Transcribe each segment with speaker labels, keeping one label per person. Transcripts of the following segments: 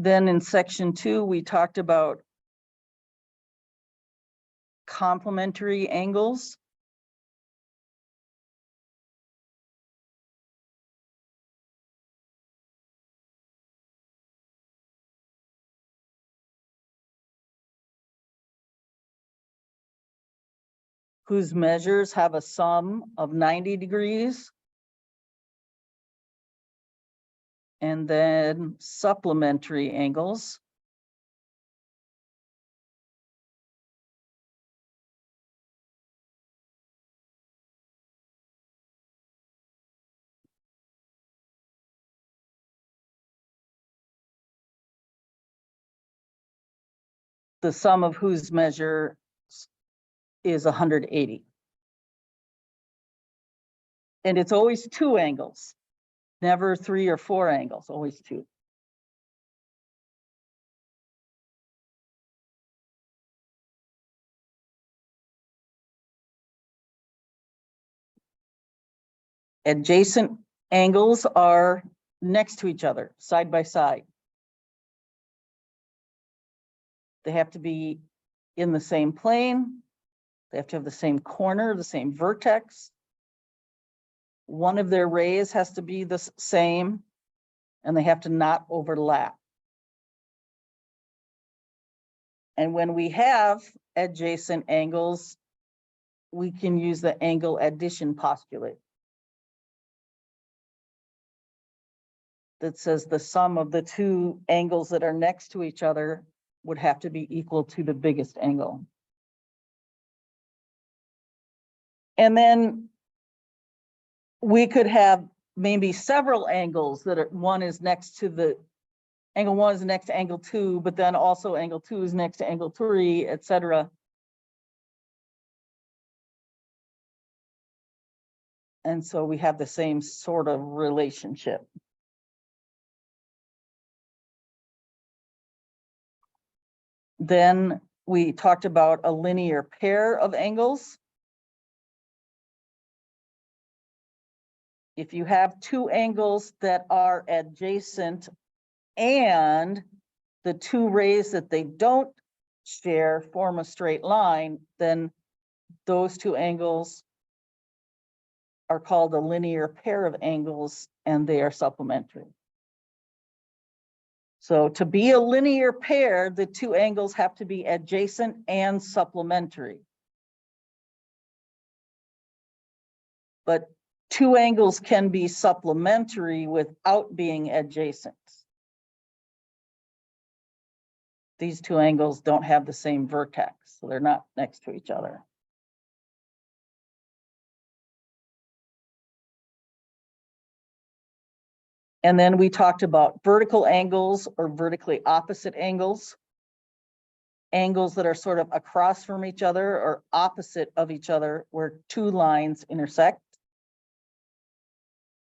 Speaker 1: Then in section 2, we talked about complementary angles. Whose measures have a sum of 90 degrees. And then supplementary angles. The sum of whose measure is 180. And it's always 2 angles, never 3 or 4 angles, always 2. Adjacent angles are next to each other, side by side. They have to be in the same plane. They have to have the same corner, the same vertex. One of their rays has to be the same, and they have to not overlap. And when we have adjacent angles, we can use the angle addition postulate that says the sum of the 2 angles that are next to each other would have to be equal to the biggest angle. And then we could have maybe several angles that are, one is next to the angle 1 is next to angle 2, but then also angle 2 is next to angle 3, etc. And so we have the same sort of relationship. Then we talked about a linear pair of angles. If you have 2 angles that are adjacent and the 2 rays that they don't share form a straight line, then those 2 angles are called a linear pair of angles, and they are supplementary. So to be a linear pair, the 2 angles have to be adjacent and supplementary. But 2 angles can be supplementary without being adjacent. These 2 angles don't have the same vertex, so they're not next to each other. And then we talked about vertical angles or vertically opposite angles. Angles that are sort of across from each other or opposite of each other where 2 lines intersect.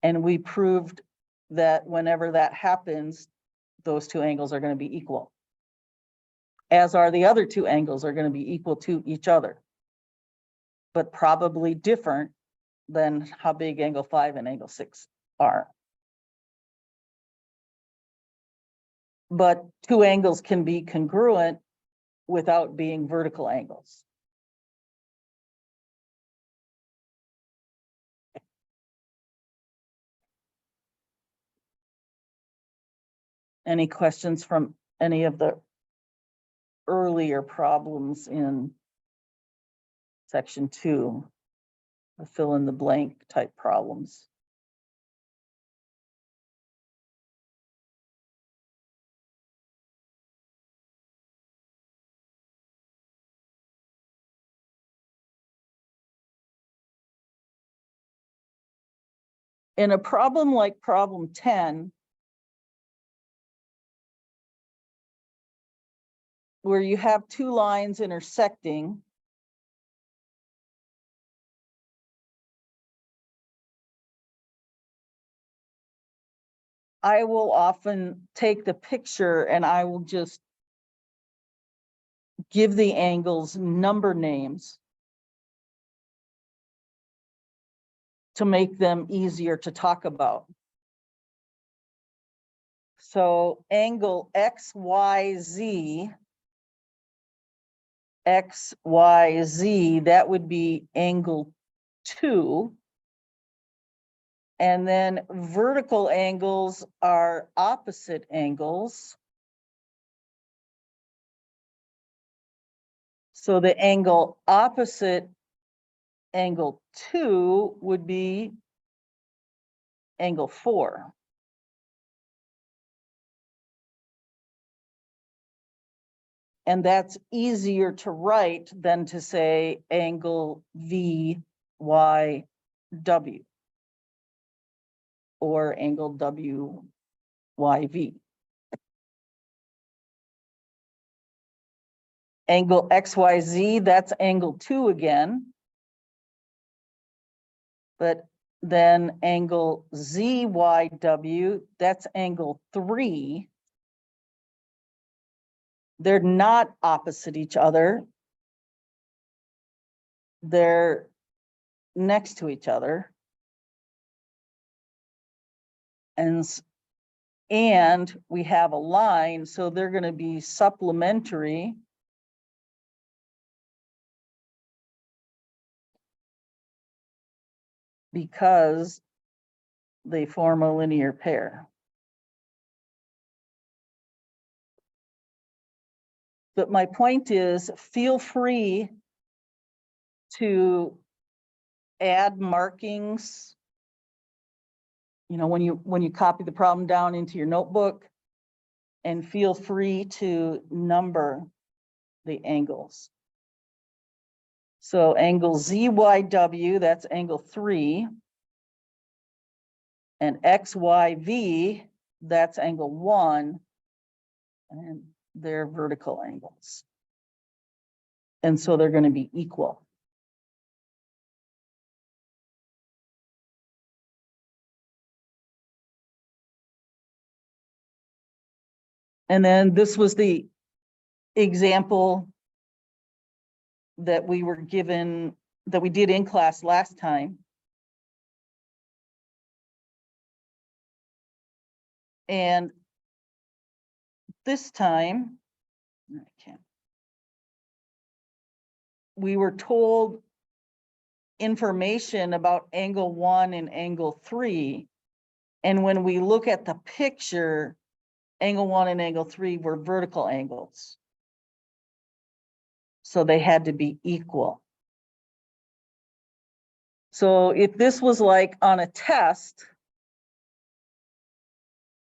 Speaker 1: And we proved that whenever that happens, those 2 angles are going to be equal. As are the other 2 angles are going to be equal to each other, but probably different than how big angle 5 and angle 6 are. But 2 angles can be congruent without being vertical angles. Any questions from any of the earlier problems in section 2, the fill in the blank type problems? In a problem like problem 10, where you have 2 lines intersecting, I will often take the picture and I will just give the angles number names to make them easier to talk about. So angle XYZ, XYZ, that would be angle 2. And then vertical angles are opposite angles. So the angle opposite angle 2 would be angle 4. And that's easier to write than to say angle VYW or angle WYV. Angle XYZ, that's angle 2 again. But then angle ZYW, that's angle 3. They're not opposite each other. They're next to each other. And we have a line, so they're going to be supplementary. Because they form a linear pair. But my point is, feel free to add markings. You know, when you copy the problem down into your notebook, and feel free to number the angles. So angle ZYW, that's angle 3. And XYV, that's angle 1. And they're vertical angles. And so they're going to be equal. And then this was the example that we were given, that we did in class last time. And this time, we were told information about angle 1 and angle 3. And when we look at the picture, angle 1 and angle 3 were vertical angles. So they had to be equal. So if this was like on a test,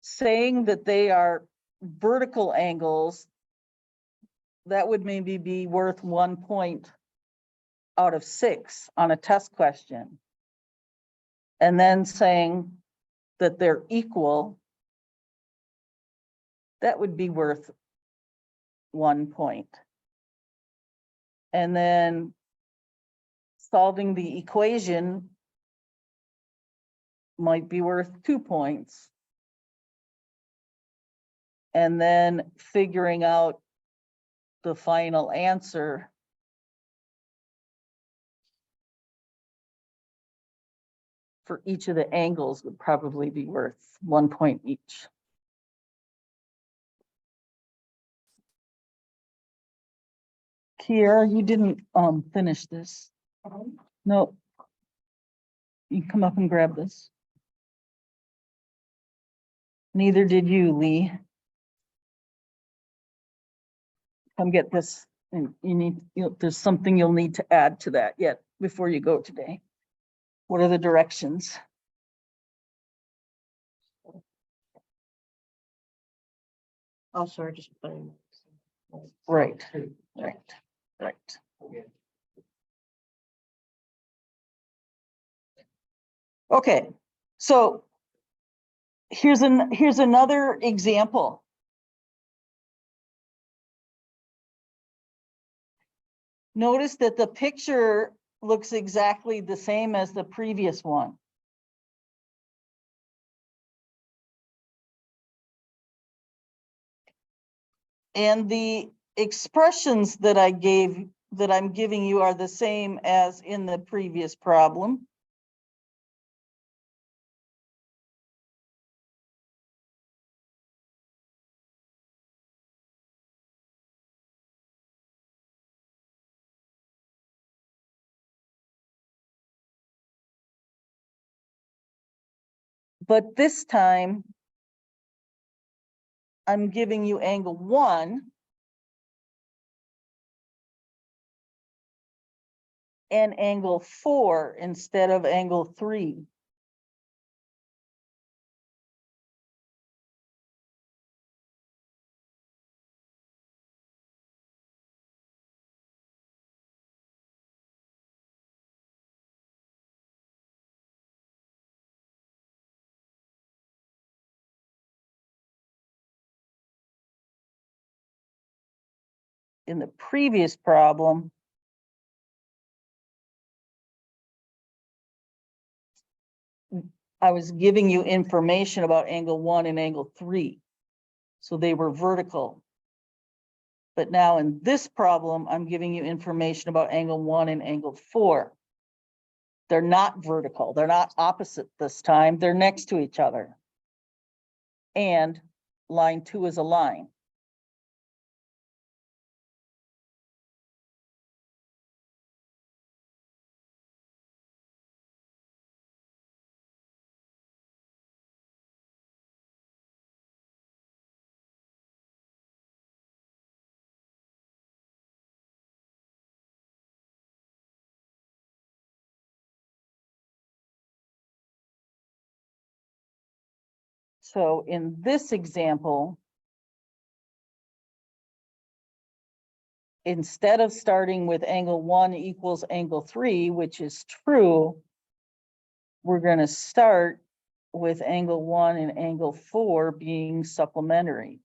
Speaker 1: saying that they are vertical angles, that would maybe be worth 1 point out of 6 on a test question. And then saying that they're equal, that would be worth 1 point. And then solving the equation might be worth 2 points. And then figuring out the final answer for each of the angles would probably be worth 1 point each. Kiera, you didn't finish this. No. You come up and grab this. Neither did you, Lee. Come get this. And there's something you'll need to add to that yet before you go today. What are the directions?
Speaker 2: Oh, sorry, just playing.
Speaker 1: Right. Okay, so here's another example. Notice that the picture looks exactly the same as the previous one. And the expressions that I'm giving you are the same as in the previous problem. But this time, I'm giving you angle 1 and angle 4 instead of angle 3. In the previous problem, I was giving you information about angle 1 and angle 3. So they were vertical. But now in this problem, I'm giving you information about angle 1 and angle 4. They're not vertical. They're not opposite this time. They're next to each other. And line 2 is a line. So in this example, instead of starting with angle 1 equals angle 3, which is true, we're going to start with angle 1 and angle 4 being supplementary.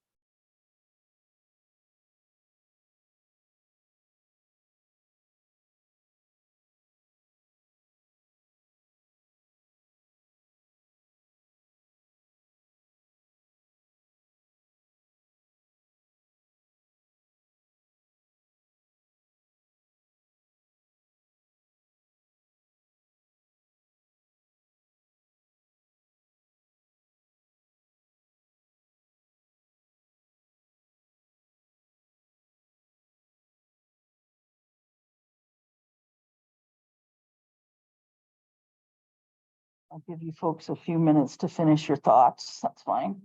Speaker 1: I'll give you folks a few minutes to finish your thoughts. That's fine.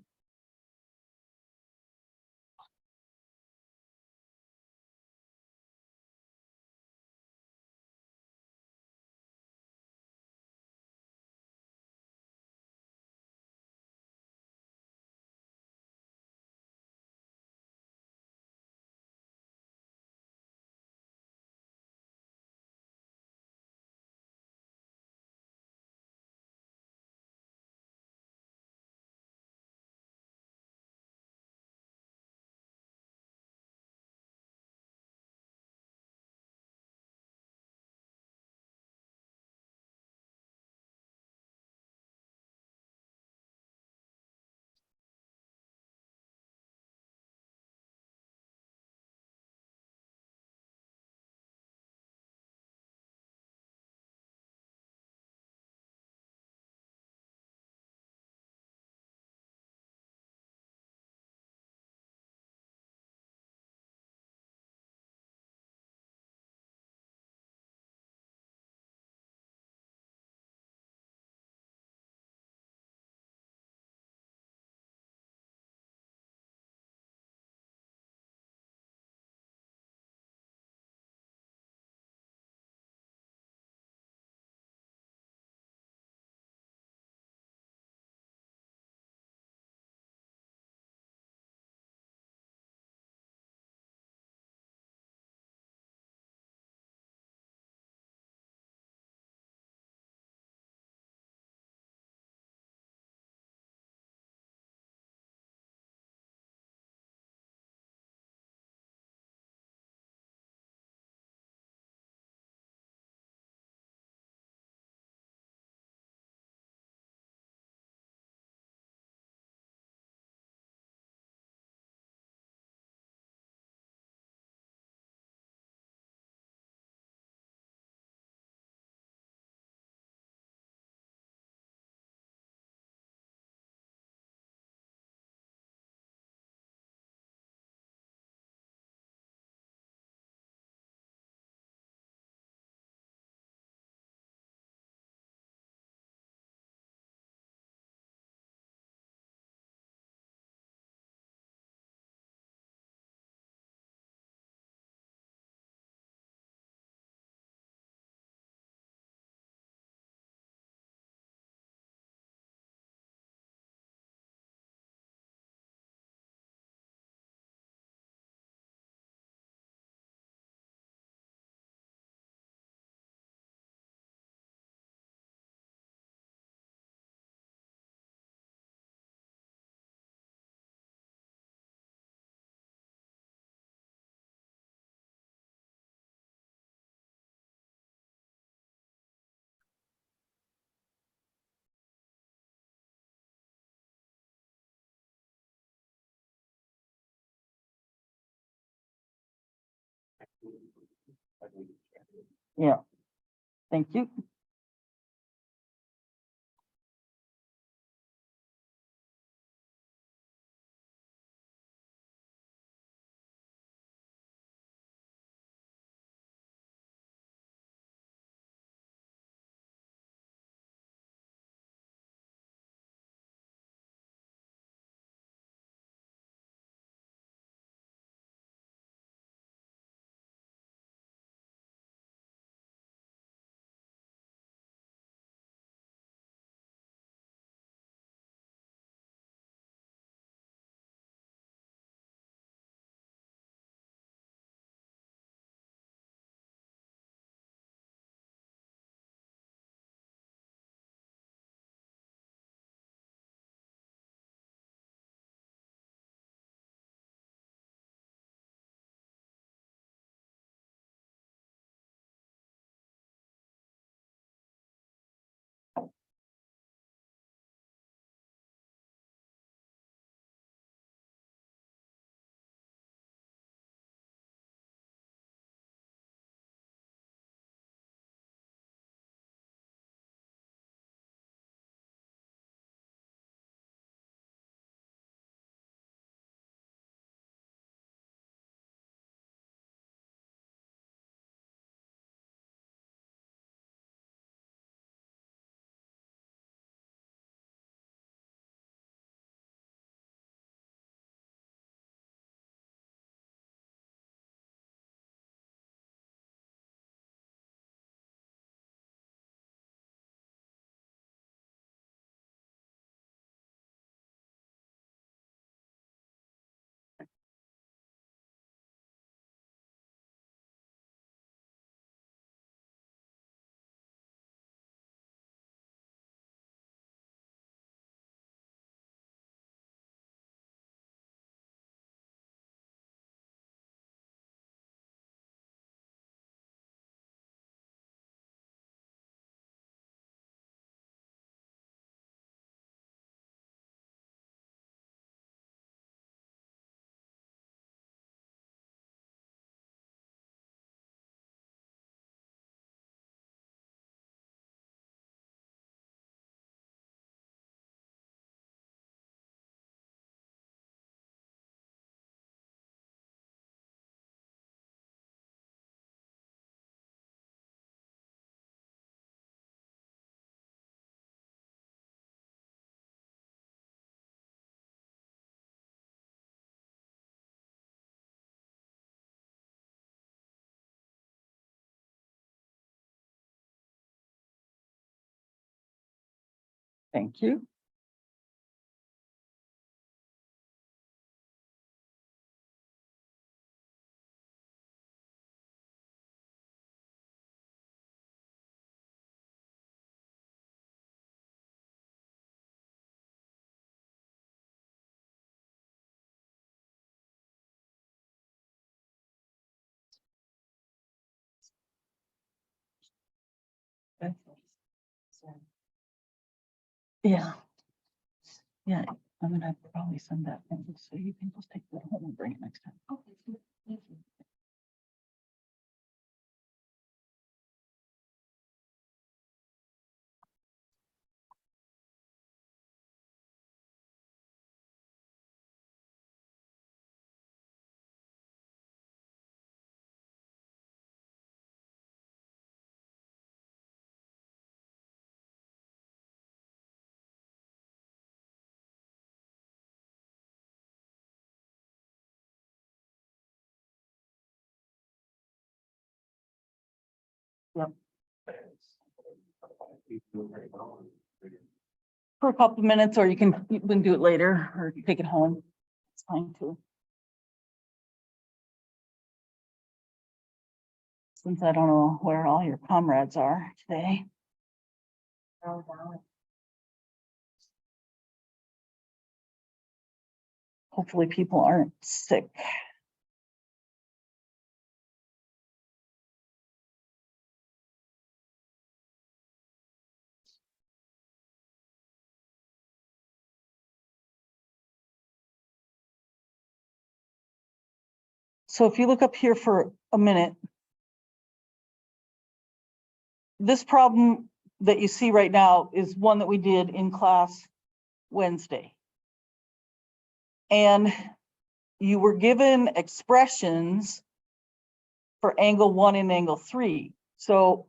Speaker 1: Yeah. Thank you. Thank you. Yeah. Yeah, I'm gonna probably send that in, so you can just take that home and bring it next time. Okay. Thank you. Yep. For a couple of minutes, or you can do it later, or take it home. It's fine too. Since I don't know where all your comrades are today. Hopefully people aren't sick. So if you look up here for a minute, this problem that you see right now is one that we did in class Wednesday. And you were given expressions for angle 1 and angle 3. So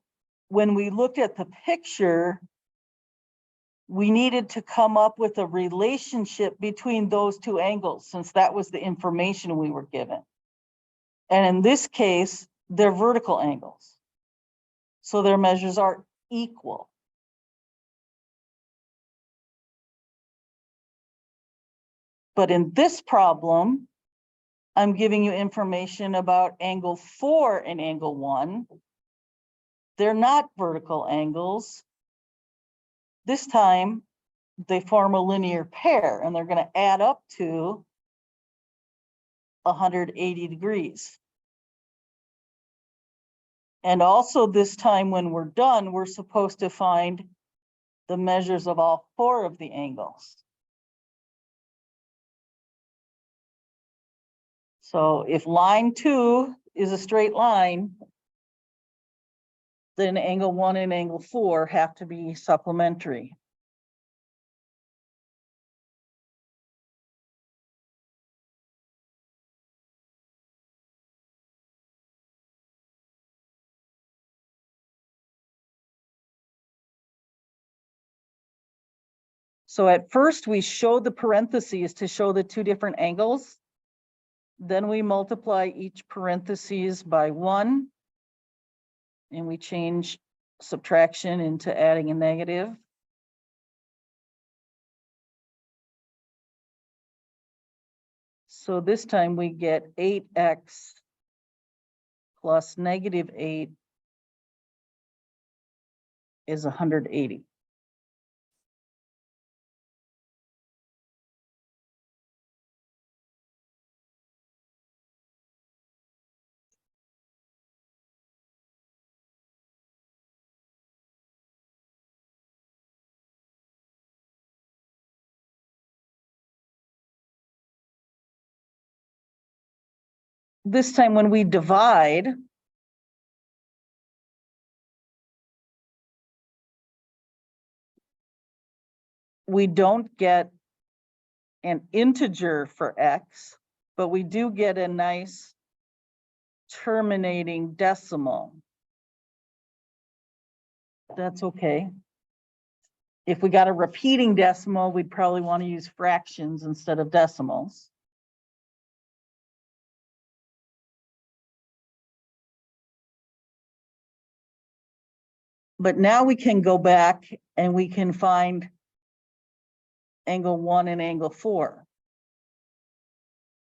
Speaker 1: when we looked at the picture, we needed to come up with a relationship between those two angles, since that was the information we were given. And in this case, they're vertical angles. So their measures are equal. But in this problem, I'm giving you information about angle 4 and angle 1. They're not vertical angles. This time, they form a linear pair, and they're going to add up to 180 degrees. And also this time when we're done, we're supposed to find the measures of all 4 of the angles. So if line 2 is a straight line, then angle 1 and angle 4 have to be supplementary. So at first we show the parentheses to show the 2 different angles. Then we multiply each parentheses by 1. And we change subtraction into adding a negative. So this time we get 8x plus negative 8 is 180. This time when we divide, we don't get an integer for x, but we do get a nice terminating decimal. That's okay. If we got a repeating decimal, we'd probably want to use fractions instead of decimals. But now we can go back and we can find angle 1 and angle 4.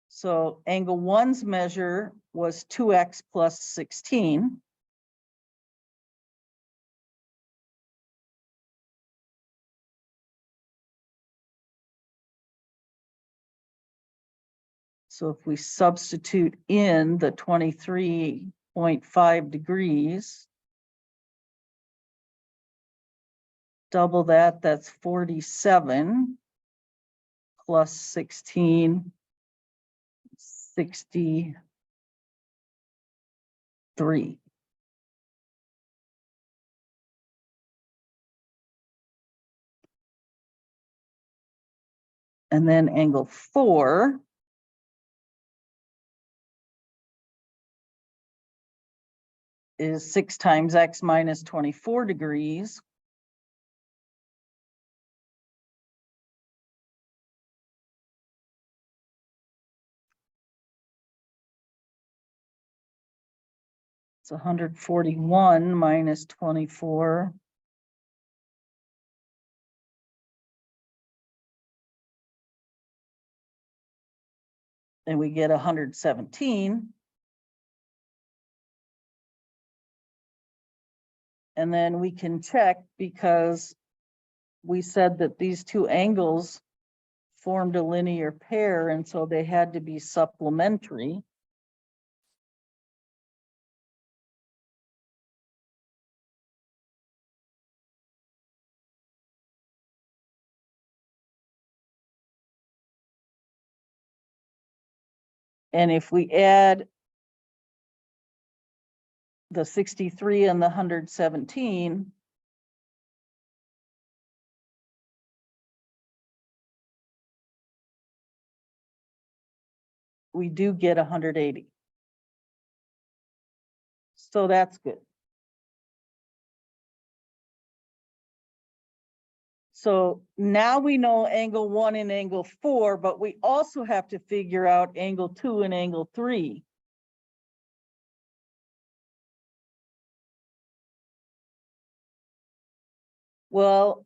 Speaker 1: So angle 1's measure was 2x plus 16. So if we substitute in the 23.5 degrees, double that, that's 47 plus 16, 63. And then angle 4 is 6 times x minus 24 degrees. It's 141 minus 24. And we get 117. And then we can check because we said that these 2 angles formed a linear pair, and so they had to be supplementary. And if we add the 63 and the 117, we do get 180. So that's good. So now we know angle 1 and angle 4, but we also have to figure out angle 2 and angle 3. Well,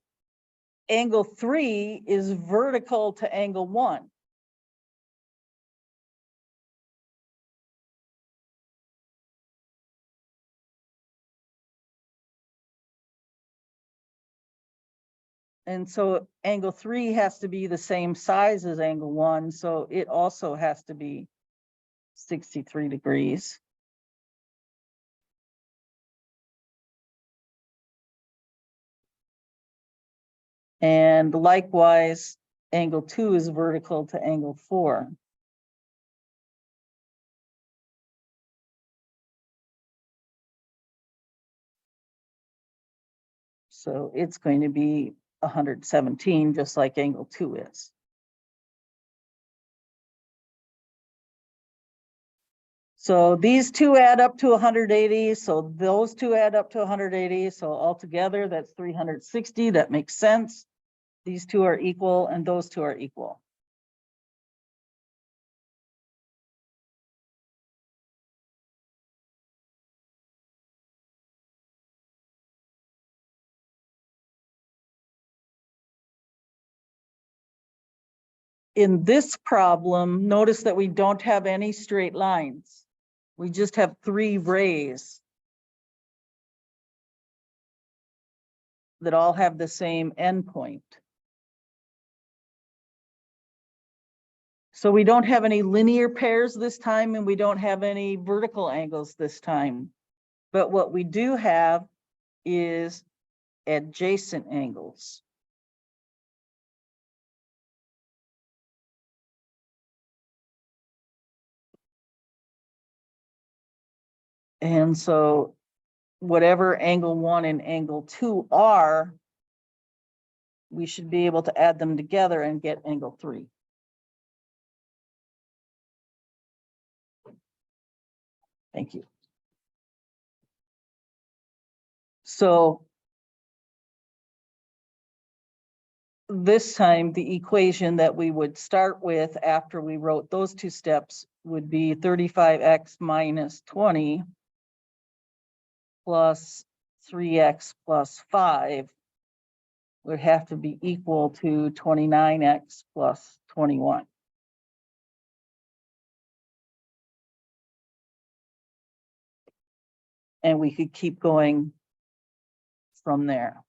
Speaker 1: angle 3 is vertical to angle 1. And so angle 3 has to be the same size as angle 1, so it also has to be 63 degrees. And likewise, angle 2 is vertical to angle 4. So it's going to be 117, just like angle 2 is. So these two add up to 180. So those two add up to 180. So altogether, that's 360. That makes sense. These two are equal and those two are equal. In this problem, notice that we don't have any straight lines. We just have 3 rays that all have the same endpoint. So we don't have any linear pairs this time, and we don't have any vertical angles this time. But what we do have is adjacent angles. And so whatever angle 1 and angle 2 are, we should be able to add them together and get angle 3. Thank you. So this time, the equation that we would start with after we wrote those 2 steps would be 35x minus 20 plus 3x plus 5 would have to be equal to 29x plus 21. And we could keep going from there.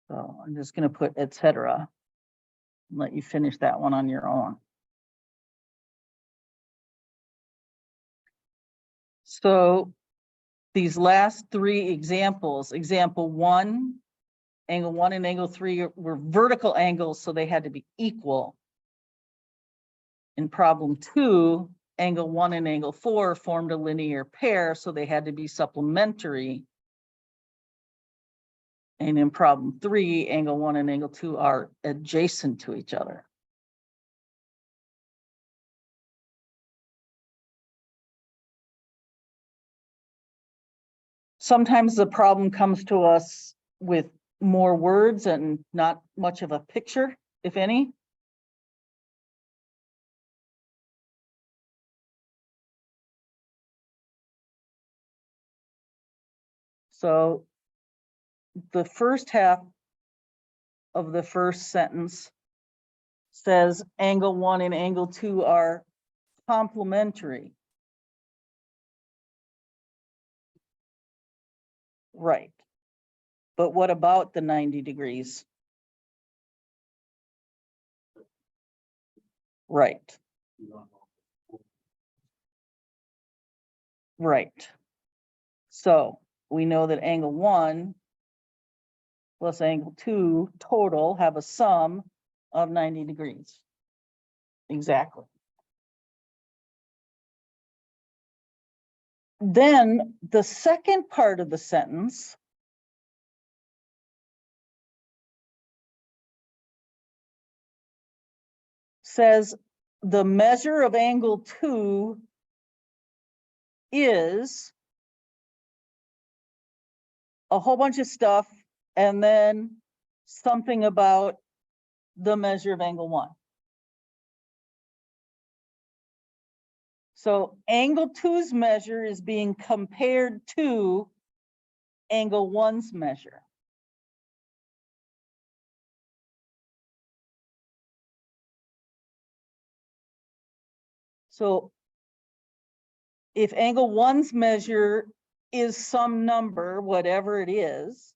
Speaker 1: So I'm just going to put et cetera, and let you finish that one on your own. So these last 3 examples, example 1, angle 1 and angle 3 were vertical angles, so they had to be equal. In problem 2, angle 1 and angle 4 formed a linear pair, so they had to be supplementary. And in problem 3, angle 1 and angle 2 are adjacent to each other. Sometimes the problem comes to us with more words and not much of a picture, if any. So the first half of the first sentence says angle 1 and angle 2 are complementary. Right. But what about the 90 degrees? Right, right. So we know that angle 1 plus angle 2 total have a sum of 90 degrees. Exactly. Then the second part of the sentence says the measure of angle 2 is a whole bunch of stuff and then something about the measure of angle 1. So angle 2's measure is being compared to angle 1's measure. So if angle 1's measure is some number, whatever it is,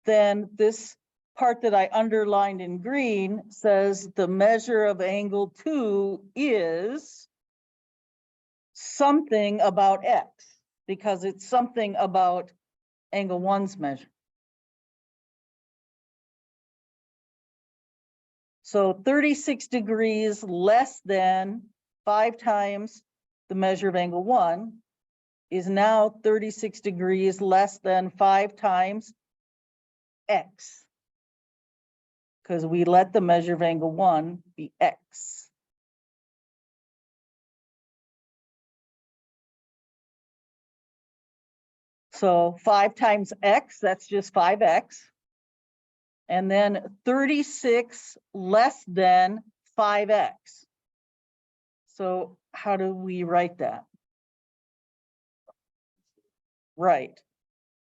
Speaker 1: then this part that I underlined in green says the measure of angle 2 is something about X, because it's something about angle 1's measure. So 36 degrees less than 5 times the measure of angle 1 is now 36 degrees less than 5 times X, because we let the measure of angle 1 be X. So 5 times X, that's just 5X. And then 36 less than 5X. So how do we write that? Right,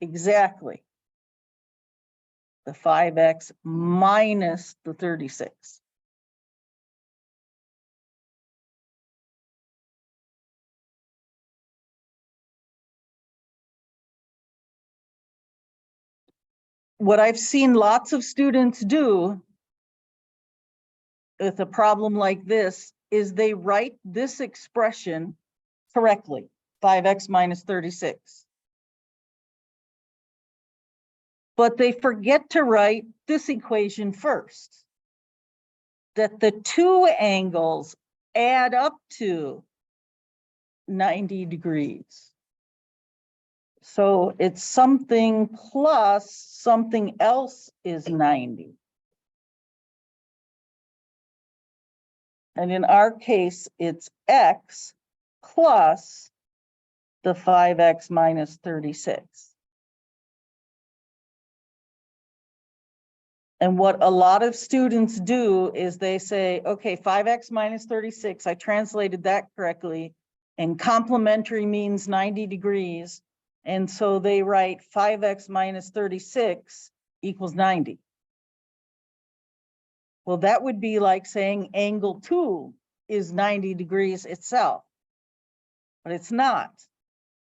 Speaker 1: exactly. The 5X minus the 36. What I've seen lots of students do with a problem like this is they write this expression correctly, 5X minus 36. But they forget to write this equation first, that the two angles add up to 90 degrees. So it's something plus something else is 90. And in our case, it's X plus the 5X minus 36. And what a lot of students do is they say, okay, 5X minus 36, I translated that correctly, and complementary means 90 degrees. And so they write 5X minus 36 equals 90. Well, that would be like saying angle 2 is 90 degrees itself, but it's not.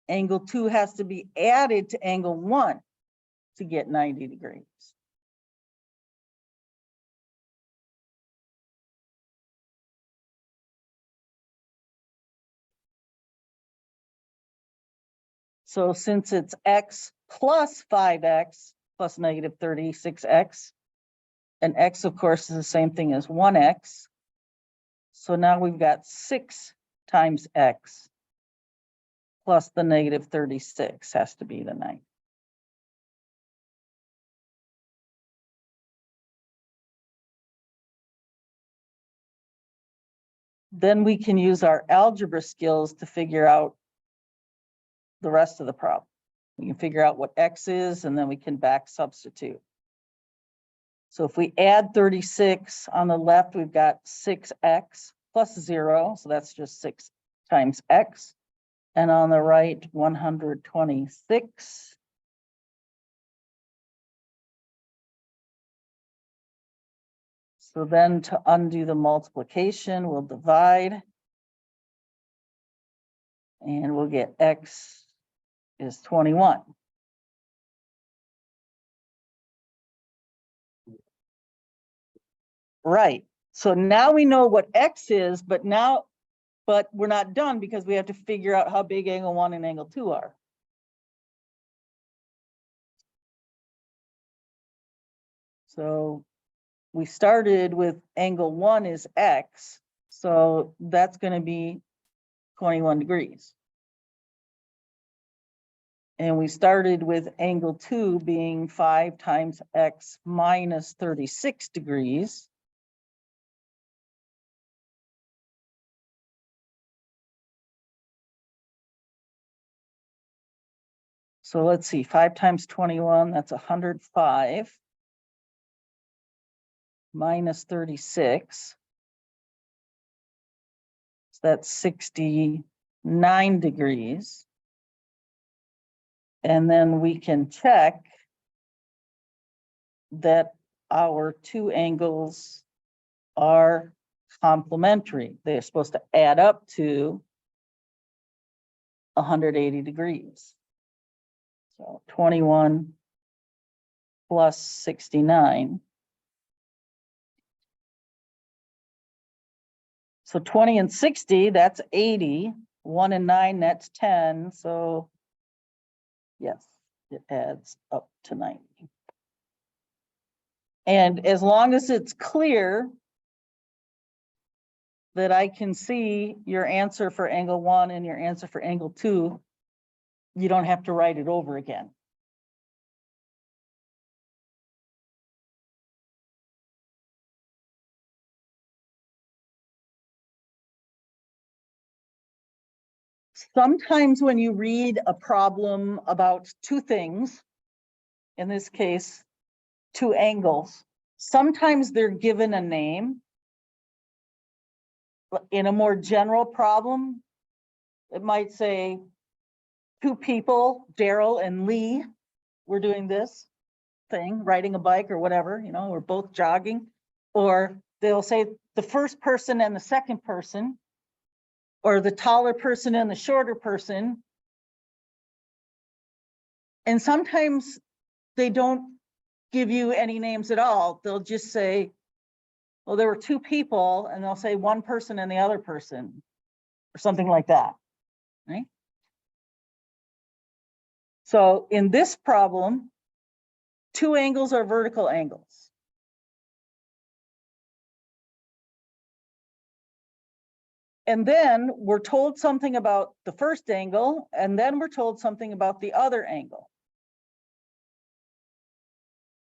Speaker 1: Angle 2 has to be added to angle 1 to get 90 degrees. So since it's X plus 5X plus negative 36X, and X of course is the same thing as 1X. So now we've got 6 times X plus the negative 36 has to be the 9. Then we can use our algebra skills to figure out the rest of the problem. We can figure out what X is, and then we can back substitute. So if we add 36 on the left, we've got 6X plus 0. So that's just 6 times X. And on the right, 126. So then to undo the multiplication, we'll divide. And we'll get X is 21. Right. So now we know what X is, but we're not done because we have to figure out how big angle 1 and angle 2 are. So we started with angle 1 is X. So that's going to be 21 degrees. And we started with angle 2 being 5 times X minus 36 degrees. So let's see, 5 times 21, that's 105 minus 36. So that's 69 degrees. And then we can check that our two angles are complementary. They're supposed to add up to 180 degrees. So 21 plus 69. So 20 and 60, that's 80. 1 and 9, that's 10. So yes, it adds up to 90. And as long as it's clear that I can see your answer for angle 1 and your answer for angle 2, you don't have to write it over again. Sometimes when you read a problem about two things, in this case, two angles, sometimes they're given a name. In a more general problem, it might say two people, Daryl and Lee, were doing this thing, riding a bike or whatever, you know, we're both jogging. Or they'll say the first person and the second person, or the taller person and the shorter person. And sometimes they don't give you any names at all. They'll just say, well, there were two people, and they'll say one person and the other person, or something like that, right? So in this problem, two angles are vertical angles. And then we're told something about the first angle, and then we're told something about the other angle.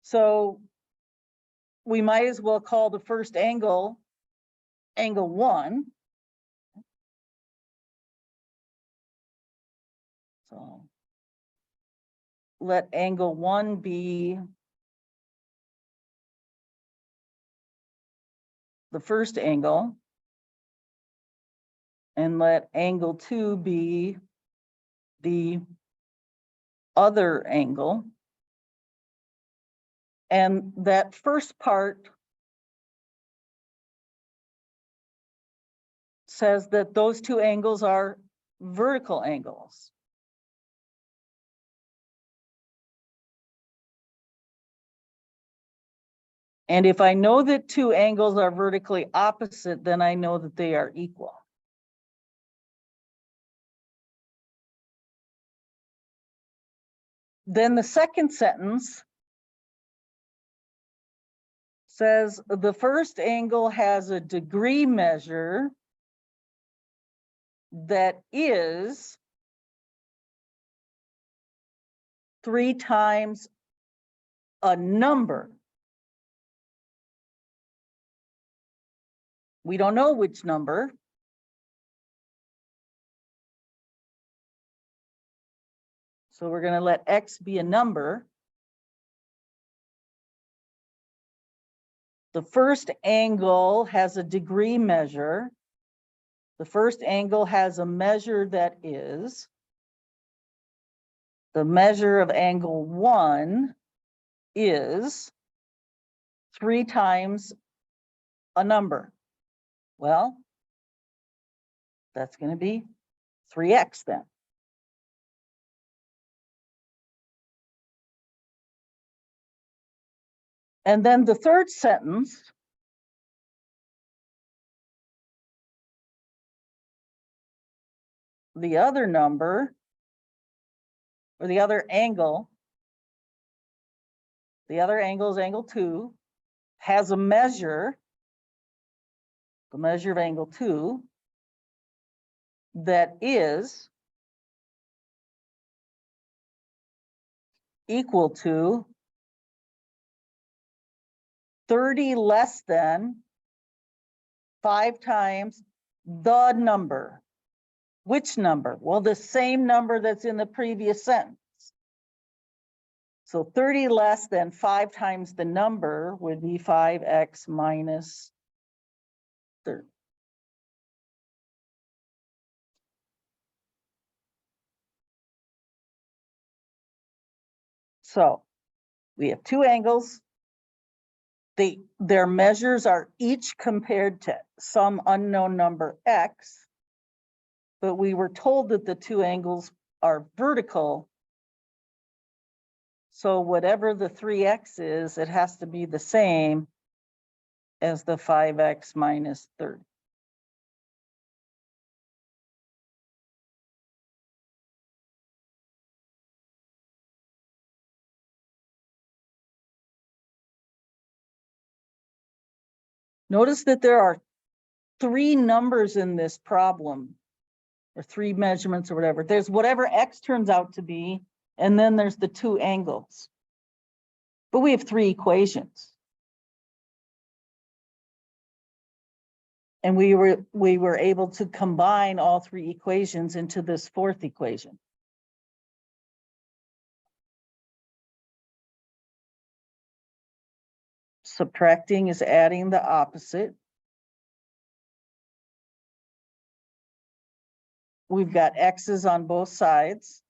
Speaker 1: So we might as well call the first angle, angle 1. So let angle 1 be the first angle, and let angle 2 be the other angle. And that first part says that those two angles are vertical angles. And if I know that two angles are vertically opposite, then I know that they are equal. Then the second sentence says the first angle has a degree measure that is 3 times a number. We don't know which number. So we're going to let X be a number. The first angle has a degree measure. The first angle has a measure that is the measure of angle 1 is 3 times a number. Well, that's going to be 3x then. And then the third sentence the other number, or the other angle, the other angle is angle 2, has a measure, the measure of angle 2, that is equal to 30 less than 5 times the number. Which number? Well, the same number that's in the previous sentence. So 30 less than 5 times the number would be 5x minus 30. So we have 2 angles. Their measures are each compared to some unknown number x, but we were told that the 2 angles are vertical. So whatever the 3x is, it has to be the same as the 5x minus 30. Notice that there are 3 numbers in this problem, or 3 measurements or whatever. There's whatever x turns out to be, and then there's the 2 angles. But we have 3 equations. And we were able to combine all 3 equations into this 4th equation. Subtracting is adding the opposite. We've got x's on both sides.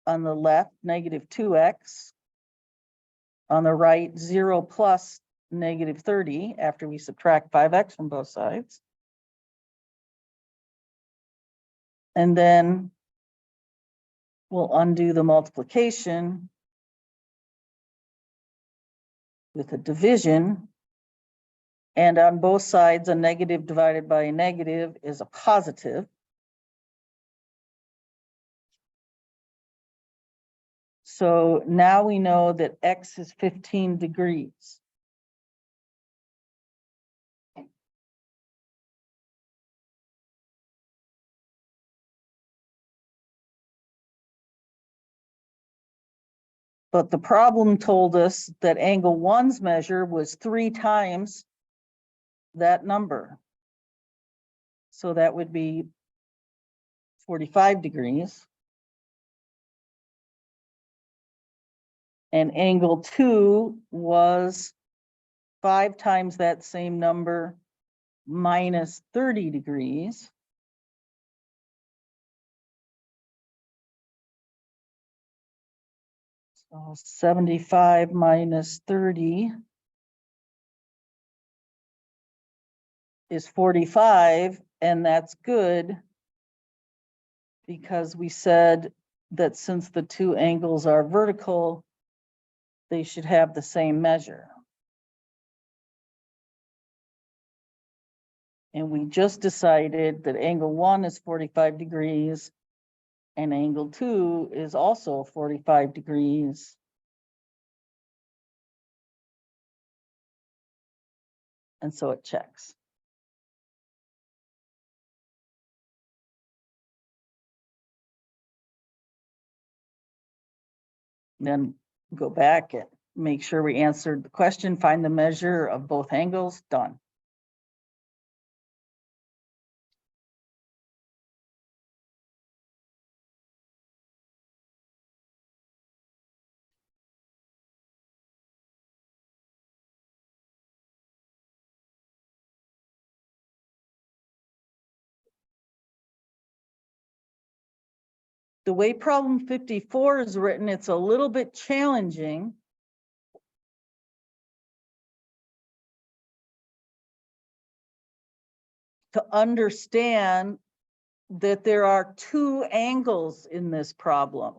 Speaker 1: On the left, negative 2x. On the right, 0 plus negative 30 after we subtract 5x from both sides. And then we'll undo the multiplication with a division. And on both sides, a negative divided by a negative is a positive. So now we know that x is 15 degrees. But the problem told us that angle 1's measure was 3 times that number. So that would be 45 degrees. And angle 2 was 5 times that same number minus 30 degrees. So 75 minus 30 is 45, and that's good because we said that since the 2 angles are vertical, they should have the same measure. And we just decided that angle 1 is 45 degrees and angle 2 is also 45 degrees. And so it checks. Then go back and make sure we answered the question, find the measure of both angles, done. The way problem 54 is written, it's a little bit challenging. To understand that there are 2 angles in this problem.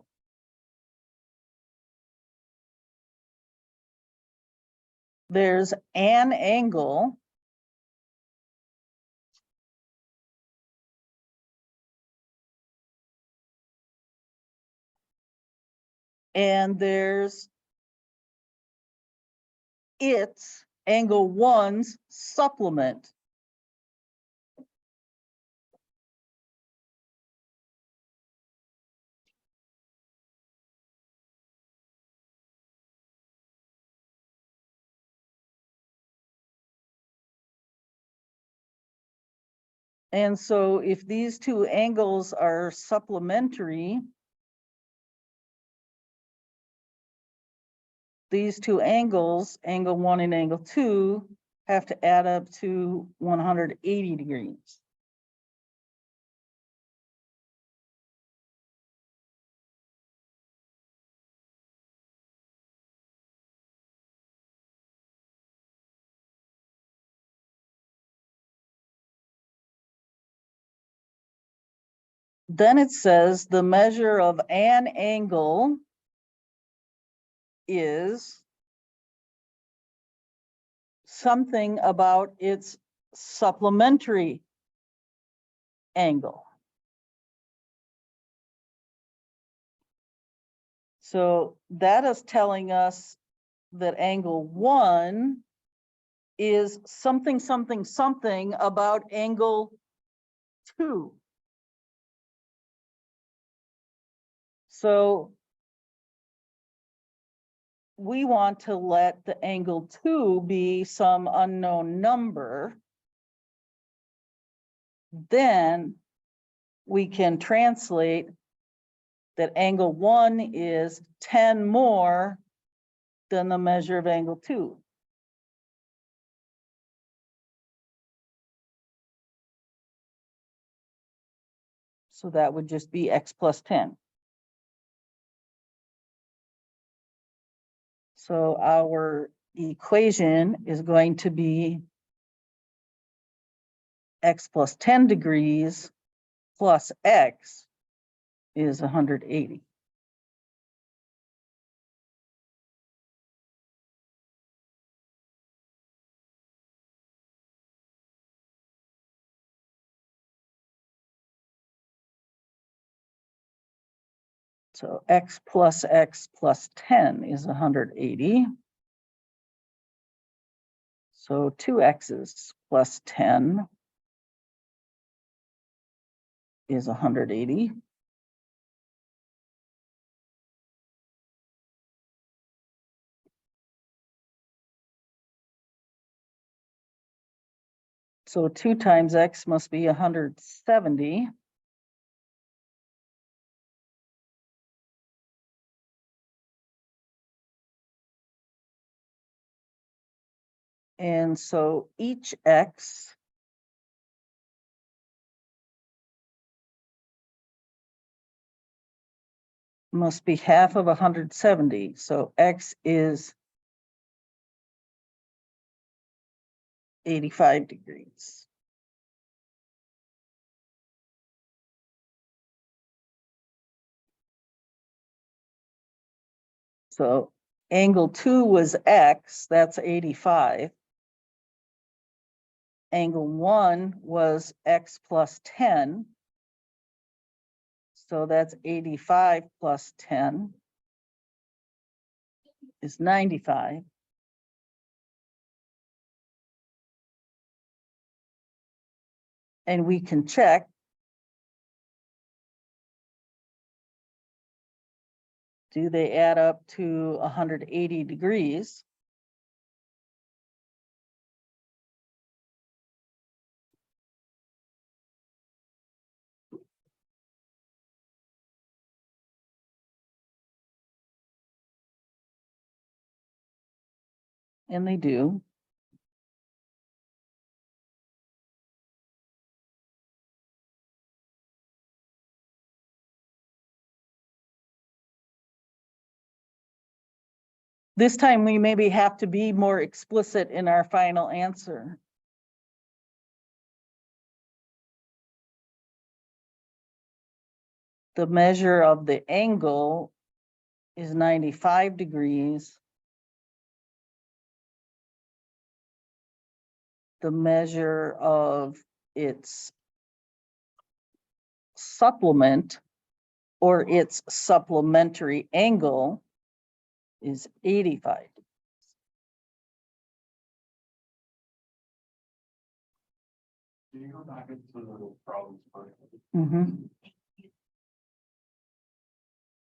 Speaker 1: there's an angle and there's its angle one's supplement. And so if these two angles are supplementary, these two angles, angle one and angle two, have to add up to 180 degrees. Then it says the measure of an angle is something about its supplementary angle. So that is telling us that angle one is something, something, something about angle two. So we want to let the angle two be some unknown number. Then we can translate that angle one is 10 more than the measure of angle two. So that would just be x plus 10. So our equation is going to be x plus 10 degrees plus x is 180. So x plus 10 is 180. So 2x's plus 10 is 180. So 2 times x must be 170. And so each x must be half of 170. So x is 85 degrees. So angle two was x, that's 85. Angle one was x plus 10. So that's 85 plus 10 is 95. And we can check. Do they add up to 180 degrees? And they do. This time we maybe have to be more explicit in our final answer. The measure of the angle is 95 degrees. the measure of its supplement or its supplementary angle is 85.
Speaker 3: Can you go back into the problems?
Speaker 1: Mhm.